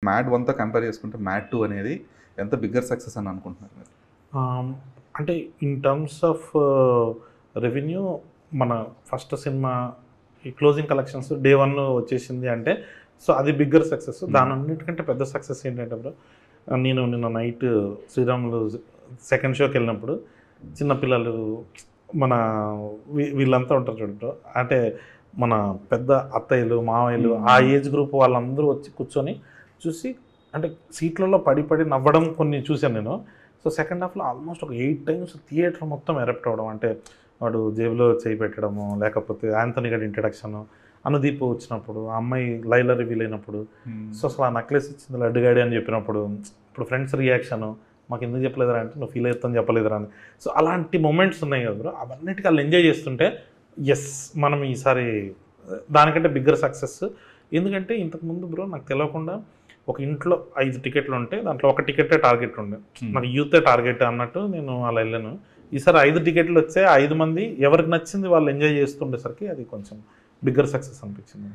Mad 1తో compare చేసుకుంటే mad 2 అనేది ఎంత బిగ్గర్ సక్సెస్ అని అనుకుంటున్నారు మీరు? అంటే ఇన్ టర్మ్స్ ఆఫ్ రెవెన్యూ మన ఫస్ట్ సినిమా ఈ క్లోజింగ్ కలెక్షన్స్ డే 1 వచ్చేసింది అంటే సో అది బిగ్గర్ సక్సెస్. దాని అన్నిటికంటే పెద్ద సక్సెస్ ఏంటంటే బ్రో, నేను నిన్న నైట్ శ్రీరాములు సెకండ్ షోకి వెళ్ళినప్పుడు చిన్నపిల్లలు మన వీళ్ళంతా ఉంటారు చూడండి, అంటే మన పెద్ద అత్తయ్యలు మావయ్యలు ఆ ఏజ్ గ్రూప్ వాళ్ళందరూ వచ్చి కూర్చొని చూసి అంటే సీట్లలో పడి పడి నవ్వడం కొన్ని చూశాను నేను. సో సెకండ్ హాఫ్లో ఆల్మోస్ట్ ఒక 8 times థియేటర్ మొత్తం ఎరప్ట్ అవ్వడం, అంటే వాడు జేబులో చేయి పెట్టడము, లేకపోతే ఆంథనీ గడి ఇంట్రడక్షను, అనుదీప్ వచ్చినప్పుడు ఆ అమ్మాయి లైలా రివీల్ అయినప్పుడు, సో అసలు ఆ నెక్లెస్ ఇచ్చింది లడ్డుగాడి అని చెప్పినప్పుడు, ఇప్పుడు ఫ్రెండ్స్ రియాక్షను మాకు ఎందుకు చెప్పలేదురా అంటే నువ్వు ఫీల్ అవుతాను చెప్పలేదురా అని. సో అలాంటి మూమెంట్స్ ఉన్నాయి కదా బ్రో, అవన్నిటికీ వాళ్ళు ఎంజాయ్ చేస్తుంటే ఎస్ మనం ఈసారి దానికంటే బిగ్గర్ సక్సెస్. ఎందుకంటే ఇంతకుముందు బ్రో నాకు తెలియకుండా ఒక ఇంట్లో 5 టికెట్లు ఉంటే దాంట్లో ఒక టికెటే టార్గెట్ ఉండే, నాకు యూతే టార్గెట్ అన్నట్టు నేను అలా వెళ్ళాను. ఈసారి 5 టికెట్లు వచ్చాయి, 5 మంది ఎవరికి నచ్చింది వాళ్ళు ఎంజాయ్ చేస్తుండేసరికి అది కొంచెం బిగ్గర్ సక్సెస్ అనిపించింది.